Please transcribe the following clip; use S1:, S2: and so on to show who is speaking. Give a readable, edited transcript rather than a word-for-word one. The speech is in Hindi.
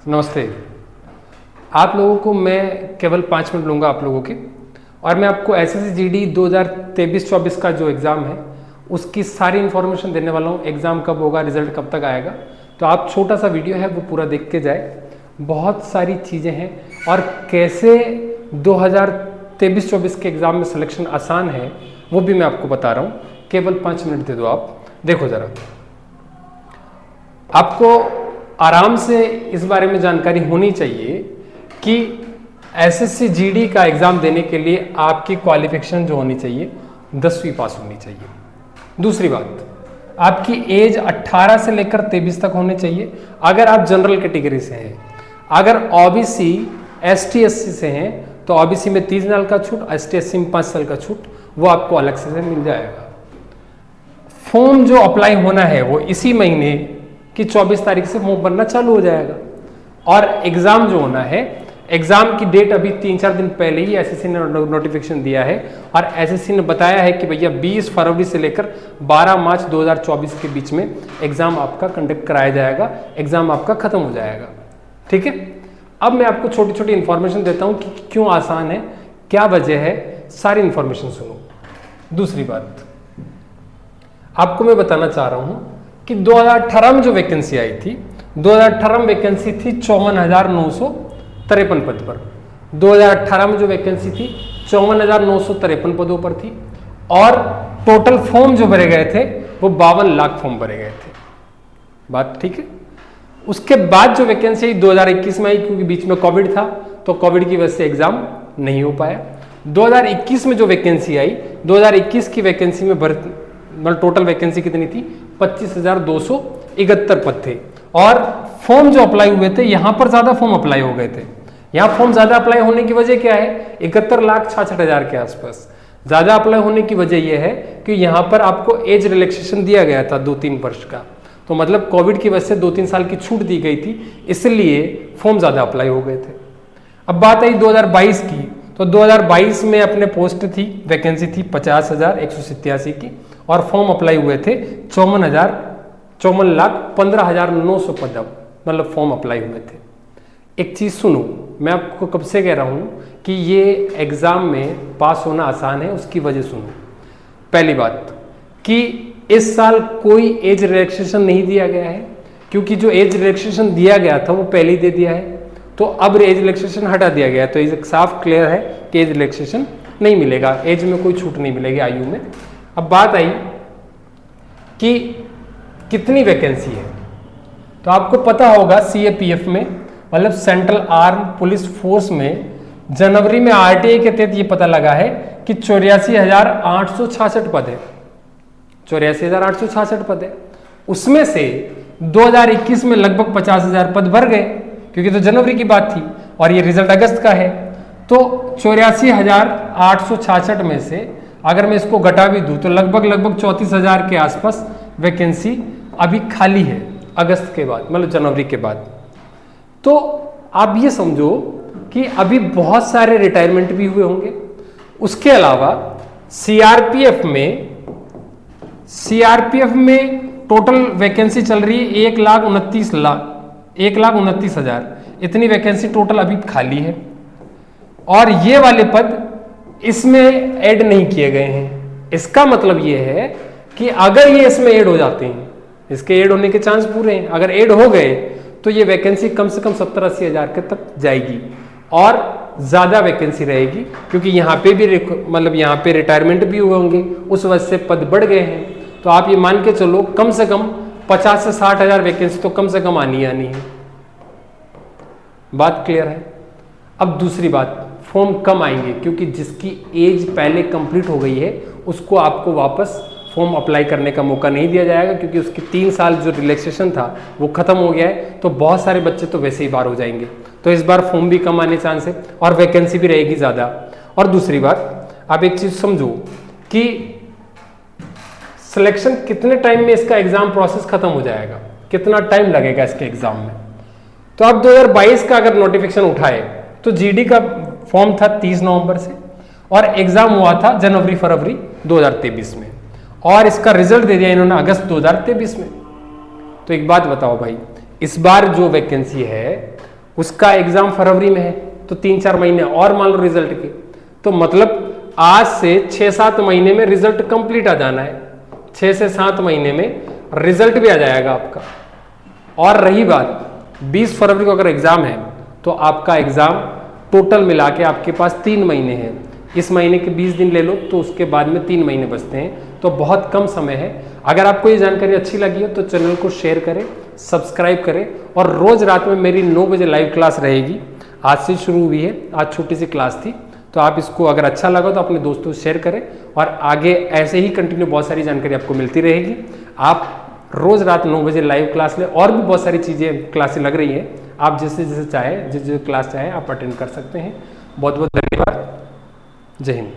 S1: नमस्ते। आप लोगों को मैं केवल 5 मिनट लूँगा आप लोगों के, और मैं आपको एसएससी जीडी 2023-24 का जो एग्ज़ाम है उसकी सारी इन्फॉर्मेशन देने वाला हूँ। एग्ज़ाम कब होगा, रिजल्ट कब तक आएगा, तो आप छोटा सा वीडियो है वो पूरा देख के जाए। बहुत सारी चीज़ें हैं और कैसे 2023-24 के एग्ज़ाम में सिलेक्शन आसान है वो भी मैं आपको बता रहा हूँ। केवल 5 मिनट दे दो। आप देखो ज़रा, आपको आराम से इस बारे में जानकारी होनी चाहिए कि एसएससी जीडी का एग्ज़ाम देने के लिए आपकी क्वालिफिकेशन जो होनी चाहिए 10वीं पास होनी चाहिए। दूसरी बात, आपकी एज 18 से लेकर 23 तक होनी चाहिए अगर आप जनरल कैटेगरी से हैं। अगर ओबीसी एसटी एससी से हैं तो ओबीसी में 3 साल का छूट, एसटी एससी में 5 साल का छूट, वो आपको अलग से मिल जाएगा। फॉर्म जो अप्लाई होना है वो इसी महीने कि 24 तारीख से फॉर्म भरना चालू हो जाएगा। और एग्ज़ाम जो होना है, एग्ज़ाम की डेट अभी 3-4 दिन पहले ही एसएससी ने नोटिफिकेशन दिया है और एसएससी ने बताया है कि भैया 20 फरवरी से लेकर 12 मार्च 2024 के बीच में एग्ज़ाम आपका कंडक्ट कराया जाएगा, एग्ज़ाम आपका ख़त्म हो जाएगा। ठीक है, अब मैं आपको छोटी छोटी इन्फॉर्मेशन देता हूँ कि क्यों आसान है, क्या वजह है, सारी इन्फॉर्मेशन सुनो। दूसरी बात आपको मैं बताना चाह रहा हूँ कि 2018 में जो वैकेंसी आई थी, 2018 में वैकेंसी थी 54,953 पद पर। 2018 में जो वैकेंसी थी 54,953 पदों पर थी और टोटल फॉर्म जो भरे गए थे वो 52 लाख फॉर्म भरे गए थे। बात ठीक है। उसके बाद जो वैकेंसी 2021 में आई, क्योंकि बीच में कोविड था तो कोविड की वजह से एग्जाम नहीं हो पाया। 2021 में जो वैकेंसी आई, 2021 की वैकेंसी में मतलब टोटल वैकेंसी कितनी थी? 25,271 पद थे और फॉर्म जो अप्लाई हुए थे, यहां पर ज्यादा फॉर्म अप्लाई हो गए थे। यहां फॉर्म ज्यादा अप्लाई होने की वजह क्या है? 71,66,000 के आसपास। ज्यादा अप्लाई होने की वजह यह है कि यहां पर आपको एज रिलैक्सेशन दिया गया था 2-3 वर्ष का, तो मतलब कोविड की वजह से 2-3 साल की छूट दी गई थी, इसलिए फॉर्म ज्यादा अप्लाई हो गए थे। अब बात आई 2022 की, तो 2022 में अपने पोस्ट थी, वैकेंसी थी 50,187 की और फॉर्म अप्लाई हुए थे 54,15,900 पद, मतलब फॉर्म अप्लाई हुए थे। एक चीज़ सुनो, मैं आपको कब से कह रहा हूँ कि ये एग्ज़ाम में पास होना आसान है, उसकी वजह सुनो। पहली बात कि इस साल कोई एज रिलैक्सेशन नहीं दिया गया है, क्योंकि जो एज रिलैक्सेशन दिया गया था वो पहले ही दे दिया है, तो अब एज रिलैक्सेशन हटा दिया गया है। तो ये साफ क्लियर है कि एज रिलैक्सेशन नहीं मिलेगा, एज में कोई छूट नहीं मिलेगी, आयु में। अब बात आई कि कितनी वैकेंसी है, तो आपको पता होगा सीएपीएफ में, मतलब सेंट्रल आर्म पुलिस फोर्स में, जनवरी में आरटीआई के तहत ये पता लगा है कि 84,866 पद है। 84,866 पद है। उसमें से 2021 में लगभग 50,000 पद भर गए, क्योंकि तो जनवरी की बात थी और ये रिजल्ट अगस्त का है। तो 84,866 में से अगर मैं इसको घटा भी दूं तो लगभग 34,000 के आसपास वैकेंसी अभी खाली है अगस्त के बाद, मतलब जनवरी के बाद। तो आप ये समझो कि अभी बहुत सारे रिटायरमेंट भी हुए होंगे। उसके अलावा सीआरपीएफ में टोटल वैकेंसी चल रही है 1,29,000, इतनी वैकेंसी टोटल अभी खाली है और ये वाले पद इसमें ऐड नहीं किए गए हैं। इसका मतलब ये है कि अगर ये इसमें ऐड हो जाते हैं, इसके ऐड होने के चांस पूरे हैं, अगर ऐड हो गए तो ये वैकेंसी कम से कम 70-80 हज़ार के तक जाएगी और ज़्यादा वैकेंसी रहेगी, क्योंकि यहाँ पे भी मतलब यहाँ पे रिटायरमेंट भी हुए होंगे, उस वजह से पद बढ़ गए हैं। तो आप ये मान के चलो कम से कम 50 से 60 हज़ार वैकेंसी तो कम से कम आनी है। बात क्लियर है। अब दूसरी बात, फॉर्म कम आएंगे क्योंकि जिसकी एज पहले कंप्लीट हो गई है उसको आपको वापस फॉर्म अप्लाई करने का मौका नहीं दिया जाएगा, क्योंकि उसकी 3 साल जो रिलैक्सेशन था वो खत्म हो गया है। तो बहुत सारे बच्चे तो वैसे ही बाहर हो जाएंगे, तो इस बार फॉर्म भी कम आने चांस है और वैकेंसी भी रहेगी ज़्यादा। और दूसरी बात, आप एक चीज़ समझो कि सिलेक्शन कितने टाइम में इसका एग्ज़ाम प्रोसेस खत्म हो जाएगा, कितना टाइम लगेगा इसके एग्ज़ाम में। तो आप 2022 का अगर नोटिफिकेशन उठाए तो जीडी का फॉर्म था 30 नवंबर से और एग्ज़ाम हुआ था जनवरी-फरवरी 2023 में और इसका रिजल्ट दे दिया इन्होंने अगस्त 2023 में। तो एक बात बताओ भाई, इस बार जो वैकेंसी है उसका एग्जाम फरवरी में है, तो 3-4 महीने और मान लो रिजल्ट के, तो मतलब आज से 6-7 महीने में रिजल्ट कंप्लीट आ जाना है। 6 से 7 महीने में रिजल्ट भी आ जाएगा आपका। और रही बात 20 फरवरी को अगर एग्जाम है तो आपका एग्जाम टोटल मिला के आपके पास 3 महीने हैं। इस महीने के 20 दिन ले लो तो उसके बाद में 3 महीने बचते हैं, तो बहुत कम समय है। अगर आपको ये जानकारी अच्छी लगी हो तो चैनल को शेयर करें, सब्सक्राइब करें, और रोज रात में मेरी 9 बजे लाइव क्लास रहेगी। आज से शुरू हुई है, आज छोटी सी क्लास थी, तो आप इसको अगर अच्छा लगा तो अपने दोस्तों से शेयर करें, और आगे ऐसे ही कंटिन्यू बहुत सारी जानकारी आपको मिलती रहेगी। आप रोज रात 9 बजे लाइव क्लास लें, और भी बहुत सारी चीज़ें क्लासें लग रही हैं, आप जैसे जैसे चाहे, जिस क्लास चाहे आप अटेंड कर सकते हैं। बहुत बहुत धन्यवाद। जय हिंद।